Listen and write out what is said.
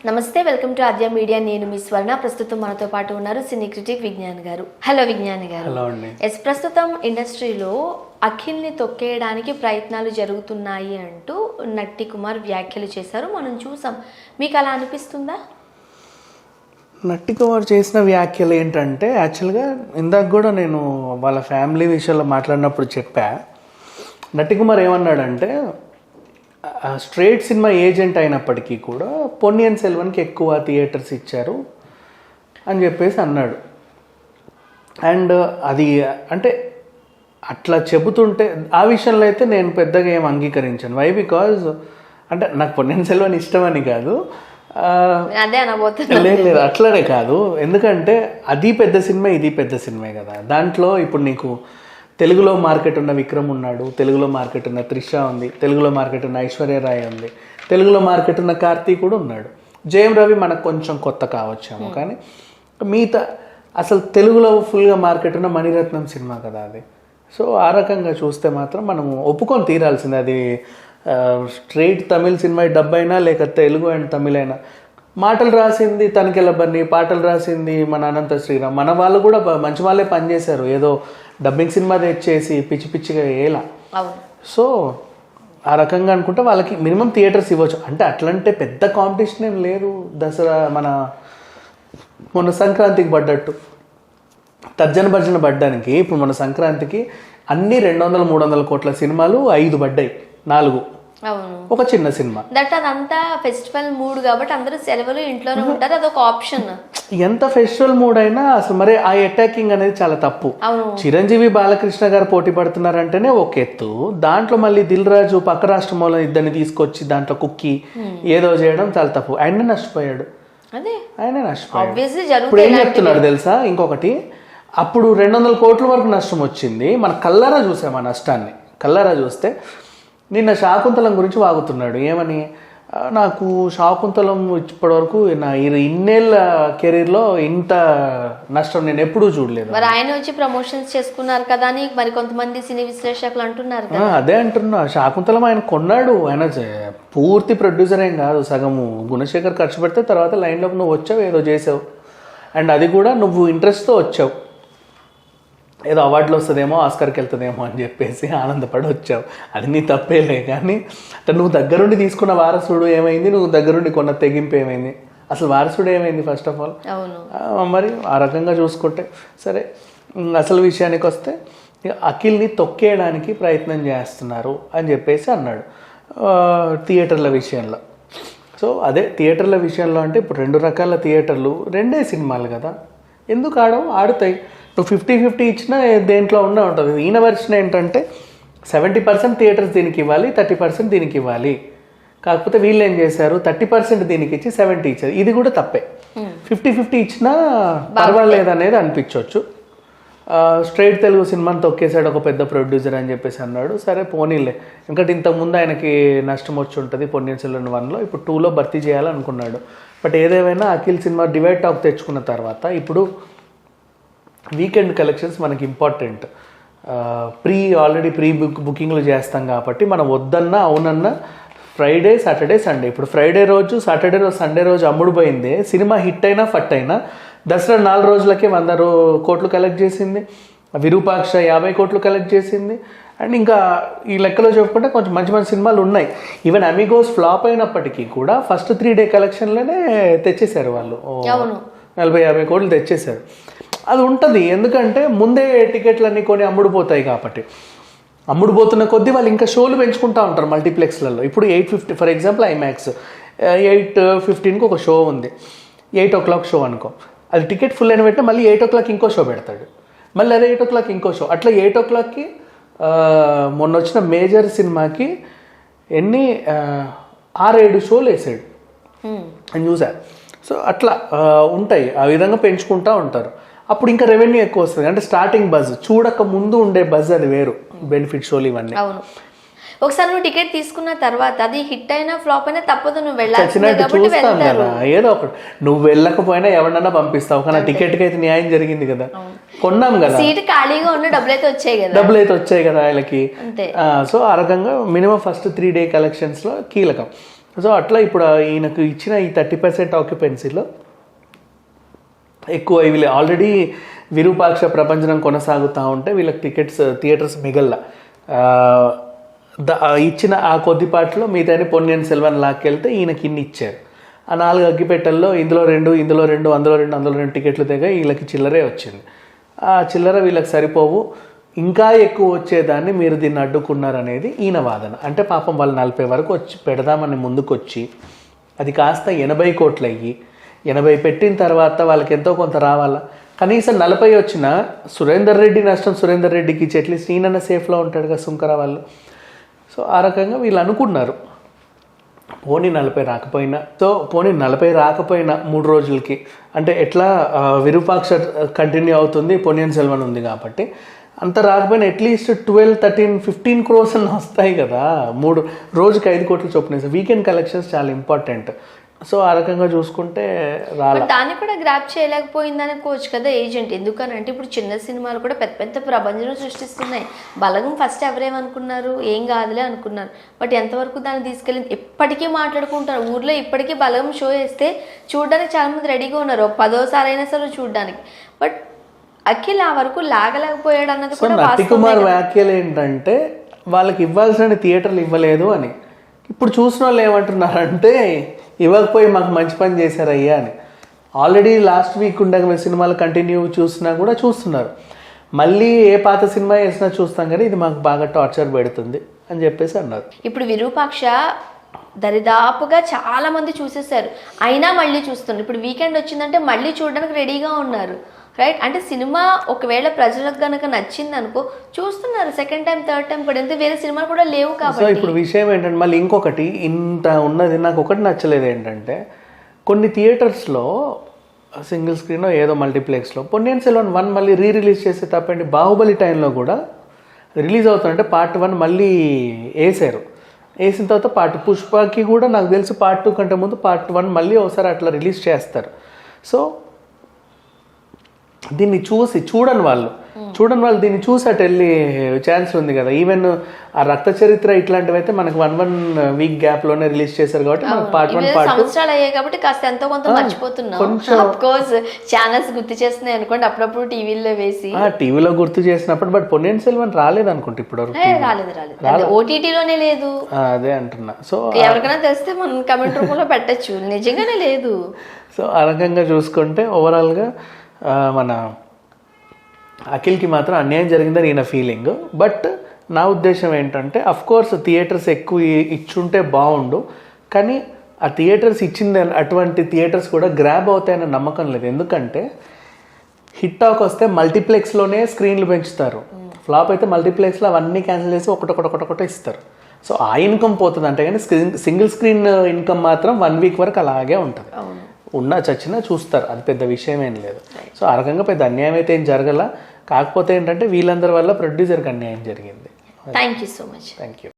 నమస్తే, welcome to Aadya media. నేను మీ స్వర్ణ. ప్రస్తుతం మనతో పాటు ఉన్నారు సినీ క్రిటిక్ విజ్ఞాన్ గారు. హలో విజ్ఞాన్ గారు. హలో అండి. ప్రస్తుతం ఇండస్ట్రీలో అఖిల్ని తొక్కేయడానికి ప్రయత్నాలు జరుగుతున్నాయి అంటూ నట్టి కుమార్ వ్యాఖ్యలు చేశారు, మనం చూసాం. మీకు అలా అనిపిస్తుందా? నట్టి కుమార్ చేసిన వ్యాఖ్యలు ఏంటంటే, యాక్చువల్గా ఇందాక కూడా నేను వాళ్ళ ఫ్యామిలీ విషయంలో మాట్లాడినప్పుడు చెప్పా. నట్టి కుమార్ ఏమన్నాడంటే, స్ట్రేట్ సినిమా ఏజెంట్ అయినప్పటికీ కూడా పొన్నియిన్ సెల్వన్కి ఎక్కువ థియేటర్స్ ఇచ్చారు అని చెప్పేసి అన్నాడు. అండ్ అది అంటే అట్లా చెబుతుంటే ఆ విషయంలో అయితే నేను పెద్దగా ఏం అంగీకరించాను. వై బికాజ్ అంటే నాకు పొన్నియిన్ సెల్వన్ ఇష్టమని కాదు, లేదు అట్లనే కాదు. ఎందుకంటే అది పెద్ద సినిమా, ఇది పెద్ద సినిమా కదా. దాంట్లో ఇప్పుడు నీకు తెలుగులో మార్కెట్ ఉన్న విక్రమ్ ఉన్నాడు, తెలుగులో మార్కెట్ ఉన్న త్రిష ఉంది, తెలుగులో మార్కెట్ ఉన్న ఐశ్వర్య రాయ్ ఉంది, తెలుగులో మార్కెట్ ఉన్న కార్తీ కూడా ఉన్నాడు. జయం రవి మనకు కొంచెం కొత్త కావచ్చేమో, కానీ మిగతా అసలు తెలుగులో ఫుల్గా మార్కెట్ ఉన్న మణిరత్నం సినిమా కదా అది. సో ఆ రకంగా చూస్తే మాత్రం మనం ఒప్పుకొని తీరాల్సింది. అది స్ట్రైట్ తమిళ్ సినిమా డబ్ అయినా లేక తెలుగు అండ్ తమిళ్ అయినా. మాటలు రాసింది తనికెళ్ళ బన్నీ, పాటలు రాసింది మన అనంత శ్రీరామ్. మన వాళ్ళు కూడా మంచి వాళ్ళే పనిచేశారు, ఏదో డబ్బింగ్ సినిమా తెచ్చేసి పిచ్చి పిచ్చిగా వేయాల. సో ఆ రకంగా అనుకుంటే వాళ్ళకి మినిమం థియేటర్స్ ఇవ్వచ్చు. అంటే అట్లంటే పెద్ద కాంపిటీషన్ ఏం లేదు. దసరా మొన్న సంక్రాంతికి పడ్డట్టు తర్జన భర్జన పడ్డానికి ఇప్పుడు మన సంక్రాంతికి అన్ని 200-300 కోట్ల సినిమాలు 5 పడ్డాయి, 4 ఒక చిన్న సినిమా. దట్ అదంతా ఫెస్టివల్ మూడ్ కాబట్టి అందరూ సెలవులు ఇంట్లోనే ఉంటారు, అదొక ఆప్షన్. ఎంత ఫెస్టివల్ మూడ్ అయినా అసలు మరి ఆ అటాకింగ్ అనేది చాలా తప్పు. చిరంజీవి బాలకృష్ణ గారు పోటీ పడుతున్నారంటేనే ఒక ఎత్తు, దాంట్లో మళ్ళీ దిల్ రాజు పక్క రాష్ట్రం వాళ్ళని ఇద్దరిని తీసుకొచ్చి దాంట్లో కుక్కి ఏదో చేయడం చాలా తప్పు. ఆయనే నష్టపోయాడు. ఇప్పుడు ఏం చెప్తున్నాడు తెలుసా? ఇంకొకటి, అప్పుడు 200 కోట్ల వరకు నష్టం వచ్చింది, మన కల్లారా చూసాం ఆ నష్టాన్ని. కల్లారా చూస్తే నిన్న శాకుంతలం గురించి వాగుతున్నాడు. ఏమని? నాకు శాకుంతలం ఇప్పటివరకు నా ఇన్నేళ్ళ కెరీర్లో ఇంత నష్టం నేను ఎప్పుడూ చూడలేదు. మరి ఆయన వచ్చి ప్రమోషన్స్ చేసుకున్నారు కదా అని మరి కొంతమంది సినీ విశ్లేషకులు అంటున్నారు. అదే అంటున్నా, శాకుంతలం ఆయన కొన్నాడు. ఆయన పూర్తి ప్రొడ్యూసర్ ఏం కాదు, సగము గుణశేఖర్ ఖర్చు పెడితే తర్వాత లైన్లోకి నువ్వు వచ్చావు, ఏదో చేసావు. అండ్ అది కూడా నువ్వు ఇంట్రెస్ట్తో వచ్చావు, ఏదో అవార్డులు వస్తుందేమో, ఆస్కర్కి వెళ్తుందేమో అని చెప్పేసి ఆనందపడి వచ్చావు. అది నీ తప్పేలే. కానీ అంటే నువ్వు దగ్గరుండి తీసుకున్న వారసుడు ఏమైంది, నువ్వు దగ్గరుండి కొన్న తెగింపు ఏమైంది, అసలు వారసుడు ఏమైంది ఫస్ట్ ఆఫ్ ఆల్. మరి ఆ రకంగా చూసుకుంటే సరే. అసలు విషయానికి వస్తే అఖిల్ని తొక్కేయడానికి ప్రయత్నం చేస్తున్నారు అని చెప్పేసి అన్నాడు థియేటర్ల విషయంలో. సో అదే థియేటర్ల విషయంలో అంటే ఇప్పుడు 2 రకాల థియేటర్లు, 2 సినిమాలు కదా, ఎందుకు ఆడుతాయి. నువ్వు 50-50 ఇచ్చినా దేంట్లో ఉన్నా ఉంటుంది. ఈయన వెర్షన్ ఏంటంటే 70% థియేటర్స్ దీనికి ఇవ్వాలి, 30% దీనికి ఇవ్వాలి. కాకపోతే వీళ్ళు ఏం చేశారు, 30% దీనికి ఇచ్చి 70 ఇచ్చారు. ఇది కూడా తప్పే. 50-50 ఇచ్చినా పర్వాలేదు అనేది అనిపించవచ్చు. స్ట్రైట్ తెలుగు సినిమాని తొక్కేశాడు ఒక పెద్ద ప్రొడ్యూసర్ అని చెప్పేసి అన్నాడు. సరే పోనీలే, ఎందుకంటే ఇంతకుముందు ఆయనకి నష్టం వచ్చి ఉంటుంది పొన్నియిన్ సెల్వన్ 1లో, ఇప్పుడు 2లో భర్తీ చేయాలనుకున్నాడు. బట్ ఏదేమైనా అఖిల్ సినిమా డివైడ్ టాక్ తెచ్చుకున్న తర్వాత ఇప్పుడు వీకెండ్ కలెక్షన్స్ మనకి ఇంపార్టెంట్. ఆల్రెడీ ప్రీ బుకింగ్లు చేస్తాం కాబట్టి మనం వద్దన్నా అవునన్నా ఫ్రైడే, సాటర్డే, సండే. ఇప్పుడు ఫ్రైడే రోజు, సాటర్డే రోజు, సండే రోజు అమ్ముడు పోయిందే. సినిమా హిట్ అయినా ఫట్ అయినా దసరా 4 రోజులకే 100 కోట్లు కలెక్ట్ చేసింది. విరూపాక్ష 50 కోట్లు కలెక్ట్ చేసింది. అండ్ ఇంకా ఈ లెక్కలో చెప్పుకుంటే కొంచెం మంచి మంచి సినిమాలు ఉన్నాయి. ఈవెన్ అమిగోస్ ఫ్లాప్ అయినప్పటికీ కూడా ఫస్ట్ 3 డే కలెక్షన్లోనే తెచ్చేశారు వాళ్ళు, 40-50 కోట్లు తెచ్చేశారు. అది ఉంటుంది, ఎందుకంటే ముందే టికెట్లన్నీ కొని అమ్ముడుపోతాయి కాబట్టి. అమ్ముడుపోతున్న కొద్దీ వాళ్ళు ఇంకా షోలు పెంచుకుంటూ ఉంటారు మల్టీప్లెక్స్లలో. ఇప్పుడు 8:50 ఫర్ ఎగ్జాంపుల్ ఐమాక్స్ 8:15కి ఒక షో ఉంది, 8 o'clock షో అనుకో. అది టికెట్ ఫుల్ అయిన వెంటనే మళ్ళీ 8 o'clock ఇంకో షో పెడతాడు, మళ్ళీ అదే 8 o'clock ఇంకో షో. అట్లా 8 o'clockకి మొన్న వచ్చిన మేజర్ సినిమాకి 6-7 షోలు వేసాడు అని చూసా. సో అట్లా ఉంటాయి, ఆ విధంగా పెంచుకుంటూ ఉంటారు. అప్పుడు ఇంకా రెవెన్యూ ఎక్కువ వస్తుంది. అంటే స్టార్టింగ్ బజ్, చూడక ముందు ఉండే బజ్ అది వేరు, బెనిఫిట్ షోలు ఇవన్నీ. అవును, ఒకసారి నువ్వు టికెట్ తీసుకున్న తర్వాత అది హిట్ అయినా ఫ్లాప్ అయినా తప్పదు, నువ్వు వెళ్ళాలి. చూస్తాం కదా ఏదో ఒకటి, నువ్వు వెళ్ళకపోయినా ఎవరన్నా పంపిస్తావు, కానీ టికెట్కి అయితే న్యాయం జరిగింది కదా, కొన్నాం కదా, సీట్ ఖాళీగా ఉన్న డబ్బులు అయితే వచ్చాయి కదా వాళ్ళకి. సో ఆ రకంగా మినిమం ఫస్ట్ 3 డే కలెక్షన్స్లో కీలకం. సో అట్లా ఇప్పుడు ఈయనకు ఇచ్చిన ఈ 30% ఆక్యుపెన్సీలో ఎక్కువ వీళ్ళు ఆల్రెడీ విరూపాక్ష ప్రపంచం కొనసాగుతూ ఉంటే వీళ్ళకి థియేటర్స్ మిగల్లా ఇచ్చిన ఆ కొద్దిపాటిలో మిగతాని పొన్నియిన్ సెల్వన్ లాక్కెళ్తే ఈయనకి ఇన్ని ఇచ్చారు. ఆ 4 అగ్గిపెట్టెల్లో ఇందులో 2 అందులో 2 టికెట్లు తెగ వీళ్ళకి చిల్లరే వచ్చింది. ఆ చిల్లర వీళ్ళకి సరిపోవు, ఇంకా ఎక్కువ వచ్చేదాన్ని మీరు దీన్ని అడ్డుకున్నారనేది ఈయన వాదన. అంటే పాపం వాళ్ళు 40 వరకు వచ్చి పెడదామని ముందుకొచ్చి అది కాస్త 80 కోట్లు అయ్యి 80 పెట్టిన తర్వాత వాళ్ళకి ఎంతో కొంత రావాలా. కనీసం 40 వచ్చినా సురేందర్ రెడ్డి నష్టం సురేందర్ రెడ్డికి ఇచ్చి అట్లీస్ట్ ఈయన సేఫ్లో ఉంటాడు కదా సుంకర వాళ్ళు. సో ఆ రకంగా వీళ్ళు అనుకున్నారు పోనీ 40 రాకపోయినా. సో పోనీ 40 రాకపోయినా 3 రోజులకి అంటే ఎట్లా విరూపాక్ష కంటిన్యూ అవుతుంది, పొన్నియిన్ సెల్వన్ ఉంది కాబట్టి అంత రాకపోయినా అట్లీస్ట్ 12, 13, 15 crores అన్న వస్తాయి కదా. 3 రోజుకి 5 కోట్లు చొప్పున. వీకెండ్ కలెక్షన్స్ చాలా ఇంపార్టెంట్. సో ఆ రకంగా చూసుకుంటే దాన్ని కూడా గ్రాప్ చేయలేకపోయింది అనుకోవచ్చు కదా ఏజెంట్. ఎందుకనంటే ఇప్పుడు చిన్న సినిమాలు కూడా పెద్ద పెద్ద ప్రపంచం సృష్టిస్తున్నాయి. బలగం ఫస్ట్ ఎవరేమనుకున్నారు, ఏం కాదులే అనుకున్నారు. బట్ ఎంతవరకు దాన్ని తీసుకెళ్ళి ఎప్పటికీ మాట్లాడుకుంటారు ఊర్లో. ఇప్పటికీ బలగం షో వేస్తే చూడడానికి చాలా మంది రెడీగా ఉన్నారు, 10వ సారి అయినా సరే చూడడానికి. బట్ అఖిల్ ఆ వరకు లాగలేకపోయాడు అన్నది కూడా నటి కుమార్ వ్యాఖ్యలు ఏంటంటే వాళ్ళకి ఇవ్వాల్సిన థియేటర్లు ఇవ్వలేదు అని. ఇప్పుడు చూసిన వాళ్ళు ఏమంటున్నారంటే ఇవ్వకపోయి మాకు మంచి పని చేశారయ్యా అని. ఆల్రెడీ లాస్ట్ వీక్ ఉండగా సినిమాలు కంటిన్యూ చూసినా కూడా చూస్తున్నారు. మళ్ళీ ఏ పాత సినిమా వేసినా చూస్తాం కానీ ఇది మాకు బాగా టార్చర్ పెడుతుంది అని చెప్పేసి అన్నారు. ఇప్పుడు విరూపాక్ష దరిదాపుగా చాలా మంది చూసేసారు, అయినా మళ్ళీ చూస్తున్నారు. ఇప్పుడు వీకెండ్ వచ్చిందంటే మళ్ళీ చూడడానికి రెడీగా ఉన్నారు, రైట్? అంటే సినిమా ఒకవేళ ప్రజలకు కనుక నచ్చింది అనుకో చూస్తున్నారు సెకండ్ టైం, థర్డ్ టైం కూడా. ఎంత వేరే సినిమాలు కూడా లేవు కాబట్టి. సో ఇప్పుడు విషయం ఏంటంటే మళ్ళీ ఇంకొకటి ఇంత ఉన్నది నాకు ఒకటి నచ్చలేదు ఏంటంటే కొన్ని థియేటర్స్లో సింగిల్ స్క్రీన్ ఏదో మల్టీప్లెక్స్లో పొన్నియిన్ సెల్వన్ 1 మళ్ళీ రిలీజ్ చేసే తప్పండి. బాహుబలి టైంలో కూడా రిలీజ్ అవుతుందంటే పార్ట్ 1 మళ్ళీ వేసారు. వేసిన తర్వాత పార్ట్ పుష్పకి కూడా నాకు తెలిసి పార్ట్ 2 కంటే ముందు పార్ట్ 1 మళ్ళీ ఒకసారి అట్లా రిలీజ్ చేస్తారు. సో దీన్ని చూడని వాళ్ళు దీన్ని చూసి అటు వెళ్ళి ఛాన్స్ ఉంది కదా. ఈవెన్ ఆ రక్త చరిత్ర ఇట్లాంటివి అయితే మనకు 1 వీక్ గ్యాప్ లోనే రిలీజ్ చేశారు కాబట్టి మనకు పార్ట్ 1 పార్ట్ 2 సంవత్సరాలు అయ్యాయి కాబట్టి కాస్త ఎంతో కొంత మర్చిపోతున్నాం. ఆఫ్ కోర్స్ ఛానల్స్ గుర్తు చేస్తున్నాయి అనుకోండి అప్పుడప్పుడు టీవీలో వేసి. టీవీలో గుర్తు చేసినప్పుడు బట్ పొన్నియిన్ సెల్వన్ రాలేదు అనుకుంటే ఇప్పుడు రాలేదు, ఓటీటీలోనే లేదు. అదే అంటున్నా. సో ఎవరికైనా తెలిస్తే మనం కమెంట్ రూపంలో పెట్టచ్చు, నిజంగానే లేదు. సో ఆ రకంగా చూసుకుంటే ఓవరాల్గా మన అఖిల్కి మాత్రం అన్యాయం జరిగిందని ఈయన ఫీలింగ్. బట్ నా ఉద్దేశం ఏంటంటే అఫ్కోర్స్ థియేటర్స్ ఎక్కువ ఇచ్చుంటే బాగుండు, కానీ ఆ థియేటర్స్ ఇచ్చింది అటువంటి థియేటర్స్ కూడా గ్రాబ్ అవుతాయన్న నమ్మకం లేదు. ఎందుకంటే హిట్ టాక్ వస్తే మల్టీప్లెక్స్లోనే స్క్రీన్లు పెంచుతారు, ఫ్లాప్ అయితే మల్టీప్లెక్స్లో అవన్నీ క్యాన్సిల్ చేసి ఒకటి ఇస్తారు. సో ఆ ఇన్కమ్ పోతుంది అంటే, కానీ సింగిల్ స్క్రీన్ ఇన్కమ్ మాత్రం 1 వీక్ వరకు అలాగే ఉంటుంది. ఉన్నా చచ్చినా చూస్తారు, అది పెద్ద విషయం ఏం లేదు. సో ఆ రకంగా పెద్ద అన్యాయం అయితే ఏం జరగల. కాకపోతే ఏంటంటే వీళ్ళందరి వల్ల ప్రొడ్యూసర్కి అన్యాయం జరిగింది. Thank you so much. Thank you.